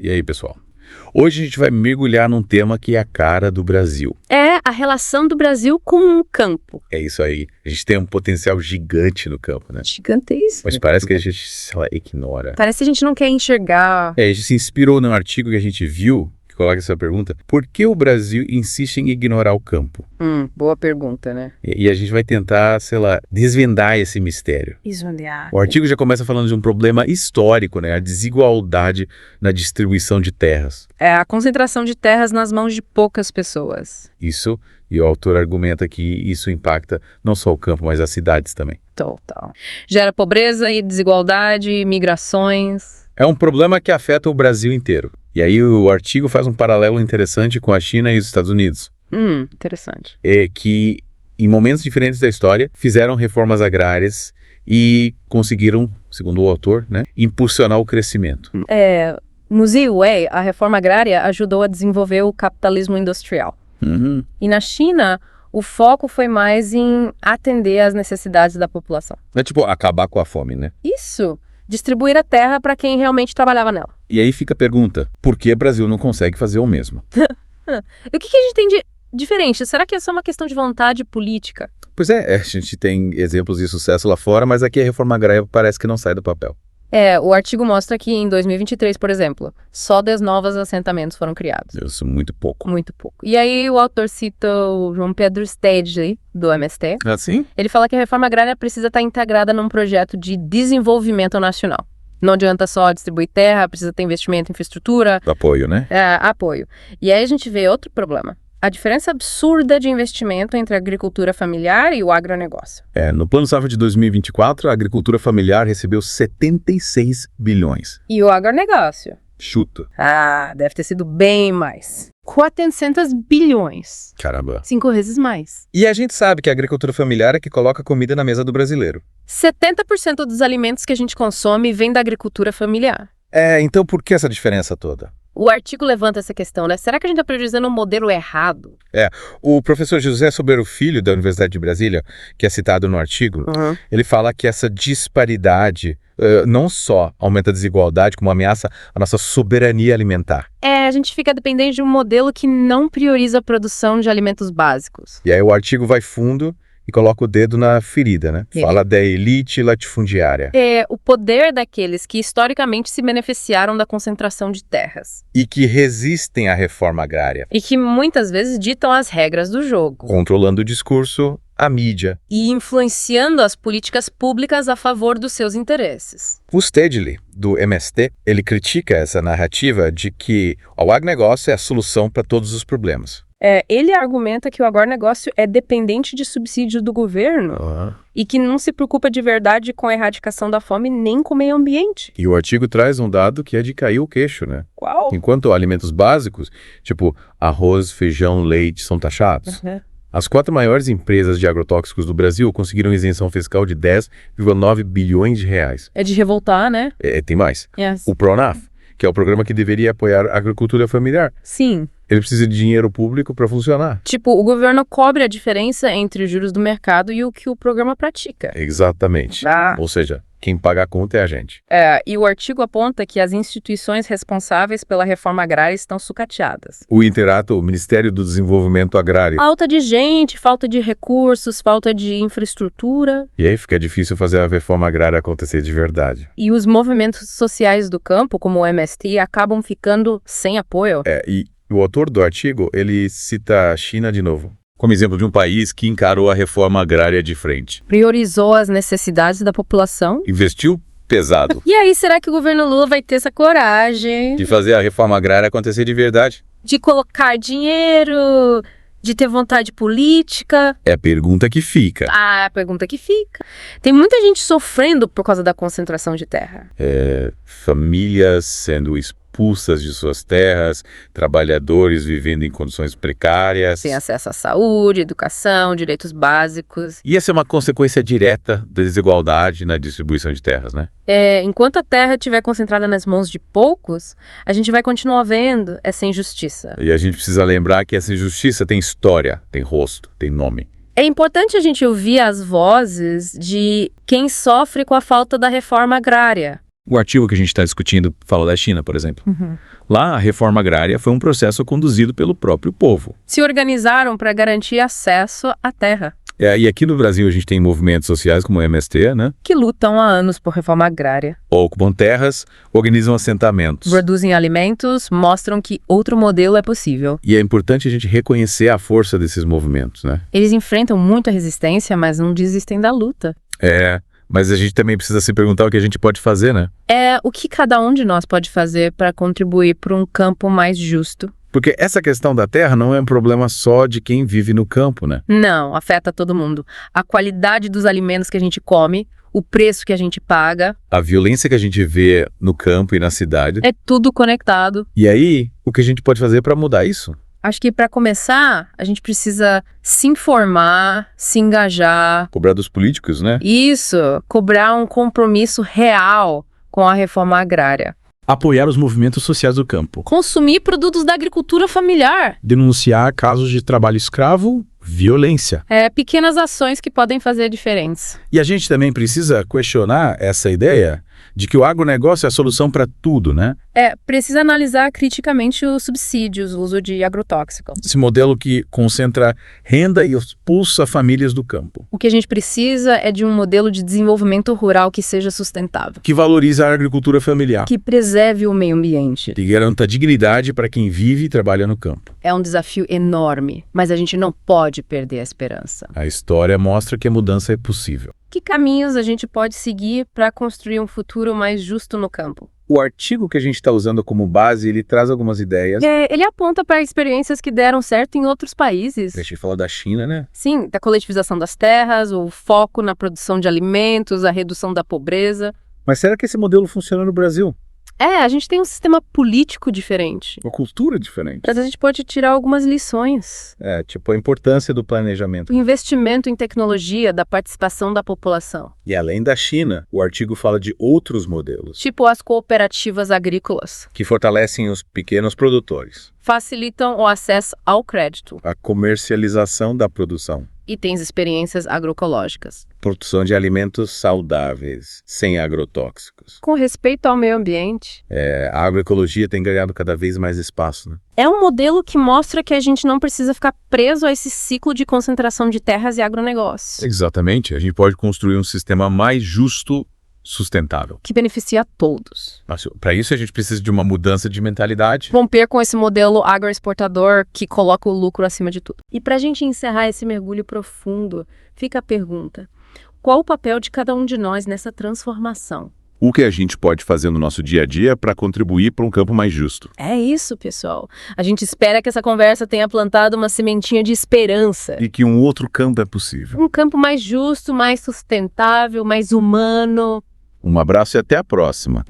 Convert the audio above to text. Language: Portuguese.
E aí, pessoal? Hoje a gente vai mergulhar num tema que é a cara do Brasil. É a relação do Brasil com o campo. É isso aí. A gente tem um potencial gigante no campo, né? Gigantesco. Mas parece que a gente, sei lá, ignora. Parece que a gente não quer enxergar. A gente se inspirou num artigo que a gente viu, que coloca essa pergunta: por que o Brasil insiste em ignorar o campo? Boa pergunta, né? E a gente vai tentar, sei lá, desvendar esse mistério. Esvaziar. O artigo já começa falando de um problema histórico, né? A desigualdade na distribuição de terras. É a concentração de terras nas mãos de poucas pessoas. Isso, e o autor argumenta que isso impacta não só o campo, mas as cidades também. Total. Gera pobreza e desigualdade, migrações. É um problema que afeta o Brasil inteiro. E aí o artigo faz um paralelo interessante com a China e os Estados Unidos. Interessante. É que, em momentos diferentes da história, fizeram reformas agrárias e conseguiram, segundo o autor, né, impulsionar o crescimento. No Ziwei, a reforma agrária ajudou a desenvolver o capitalismo industrial. E na China, o foco foi mais em atender às necessidades da população. É tipo acabar com a fome, né? Isso. Distribuir a terra para quem realmente trabalhava nela. E aí fica a pergunta: por que o Brasil não consegue fazer o mesmo? E o que a gente tem de diferente? Será que é só uma questão de vontade política? Pois é, a gente tem exemplos de sucesso lá fora, mas aqui a reforma agrária parece que não sai do papel. O artigo mostra que em 2023, por exemplo, só 10 novos assentamentos foram criados. Isso é muito pouco. Muito pouco. E aí o autor cita o João Pedro Stedley, do MST. Assim? Ele fala que a reforma agrária precisa estar integrada num projeto de desenvolvimento nacional. Não adianta só distribuir terra, precisa ter investimento em infraestrutura. Apoio, né? Apoio. E aí a gente vê outro problema. A diferença absurda de investimento entre a agricultura familiar e o agronegócio. No Plano Safra de 2024, a agricultura familiar recebeu 76 bilhões. E o agronegócio? Chuto. Deve ter sido bem mais. 400 bilhões. Caramba. 5 vezes mais. E a gente sabe que a agricultura familiar é que coloca comida na mesa do brasileiro. 70% dos alimentos que a gente consome vem da agricultura familiar. Então por que essa diferença toda? O artigo levanta essa questão, né? Será que a gente está priorizando um modelo errado? O professor José Sobreiro Filho, da Universidade de Brasília, que é citado no artigo, ele fala que essa disparidade não só aumenta a desigualdade, como ameaça a nossa soberania alimentar. A gente fica dependente de um modelo que não prioriza a produção de alimentos básicos. E aí o artigo vai fundo e coloca o dedo na ferida, né? Fala da elite latifundiária. O poder daqueles que historicamente se beneficiaram da concentração de terras. E que resistem à reforma agrária. E que muitas vezes ditam as regras do jogo. Controlando o discurso, a mídia. E influenciando as políticas públicas a favor dos seus interesses. O Stedley, do MST, ele critica essa narrativa de que o agronegócio é a solução para todos os problemas. Ele argumenta que o agronegócio é dependente de subsídios do governo e que não se preocupa de verdade com a erradicação da fome nem com o meio ambiente. E o artigo traz um dado que é de cair o queixo, né? Qual? Enquanto alimentos básicos, tipo arroz, feijão, leite, são taxados, as 4 maiores empresas de agrotóxicos do Brasil conseguiram isenção fiscal de 10,9 bilhões de reais. É de revoltar, né? Tem mais. Yes. O PRONAF, que é o programa que deveria apoiar a agricultura familiar. Sim. Ele precisa de dinheiro público para funcionar. Tipo, o governo cobre a diferença entre os juros do mercado e o que o programa pratica. Exatamente. Ou seja, quem paga a conta é a gente. E o artigo aponta que as instituições responsáveis pela reforma agrária estão sucateadas. O Interato, o Ministério do Desenvolvimento Agrário. Falta de gente, falta de recursos, falta de infraestrutura. E aí fica difícil fazer a reforma agrária acontecer de verdade. E os movimentos sociais do campo, como o MST, acabam ficando sem apoio. E o autor do artigo, ele cita a China de novo, como exemplo de um país que encarou a reforma agrária de frente. Priorizou as necessidades da população. Investiu pesado. E aí, será que o governo Lula vai ter essa coragem? De fazer a reforma agrária acontecer de verdade? De colocar dinheiro, de ter vontade política? É a pergunta que fica. A pergunta que fica. Tem muita gente sofrendo por causa da concentração de terra. Famílias sendo expulsas de suas terras, trabalhadores vivendo em condições precárias. Sem acesso à saúde, educação, direitos básicos. E essa é uma consequência direta da desigualdade na distribuição de terras, né? Enquanto a terra estiver concentrada nas mãos de poucos, a gente vai continuar vendo essa injustiça. E a gente precisa lembrar que essa injustiça tem história, tem rosto, tem nome. É importante a gente ouvir as vozes de quem sofre com a falta da reforma agrária. O artigo que a gente está discutindo fala da China, por exemplo. Lá, a reforma agrária foi um processo conduzido pelo próprio povo. Se organizaram para garantir acesso à terra. E aqui no Brasil a gente tem movimentos sociais como o MST, né? Que lutam há anos por reforma agrária. Ocupam terras, organizam assentamentos. Produzem alimentos, mostram que outro modelo é possível. E é importante a gente reconhecer a força desses movimentos, né? Eles enfrentam muita resistência, mas não desistem da luta. Mas a gente também precisa se perguntar o que a gente pode fazer, né? O que cada um de nós pode fazer para contribuir para um campo mais justo. Porque essa questão da terra não é um problema só de quem vive no campo, né? Não, afeta todo mundo. A qualidade dos alimentos que a gente come, o preço que a gente paga. A violência que a gente vê no campo e na cidade. É tudo conectado. E aí, o que a gente pode fazer para mudar isso? Acho que para começar, a gente precisa se informar, se engajar. Cobrar dos políticos, né? Isso, cobrar um compromisso real com a reforma agrária. Apoiar os movimentos sociais do campo. Consumir produtos da agricultura familiar. Denunciar casos de trabalho escravo, violência. Pequenas ações que podem fazer a diferença. E a gente também precisa questionar essa ideia de que o agronegócio é a solução para tudo, né? Precisa analisar criticamente os subsídios, o uso de agrotóxicos. Esse modelo que concentra renda e expulsa famílias do campo. O que a gente precisa é de um modelo de desenvolvimento rural que seja sustentável. Que valorize a agricultura familiar. Que preserve o meio ambiente. Que garanta dignidade para quem vive e trabalha no campo. É um desafio enorme, mas a gente não pode perder a esperança. A história mostra que a mudança é possível. Que caminhos a gente pode seguir para construir um futuro mais justo no campo? O artigo que a gente está usando como base, ele traz algumas ideias. Ele aponta para experiências que deram certo em outros países. A gente fala da China, né? Sim, da coletivização das terras, o foco na produção de alimentos, a redução da pobreza. Mas será que esse modelo funciona no Brasil? A gente tem um sistema político diferente. Uma cultura diferente. Mas a gente pode tirar algumas lições. Tipo a importância do planejamento. O investimento em tecnologia, da participação da população. E além da China, o artigo fala de outros modelos. Tipo as cooperativas agrícolas. Que fortalecem os pequenos produtores. Facilitam o acesso ao crédito. A comercialização da produção. Itens experiências agroecológicas. Produção de alimentos saudáveis, sem agrotóxicos. Com respeito ao meio ambiente. A agroecologia tem ganhado cada vez mais espaço, né? É um modelo que mostra que a gente não precisa ficar preso a esse ciclo de concentração de terras e agronegócio. Exatamente. A gente pode construir um sistema mais justo, sustentável. Que beneficia a todos. Para isso, a gente precisa de uma mudança de mentalidade. Romper com esse modelo agroexportador que coloca o lucro acima de tudo. E para a gente encerrar esse mergulho profundo, fica a pergunta: qual o papel de cada um de nós nessa transformação? O que a gente pode fazer no nosso dia a dia para contribuir para um campo mais justo? É isso, pessoal. A gente espera que essa conversa tenha plantado uma sementinha de esperança. E que um outro campo é possível. Um campo mais justo, mais sustentável, mais humano. Um abraço e até a próxima.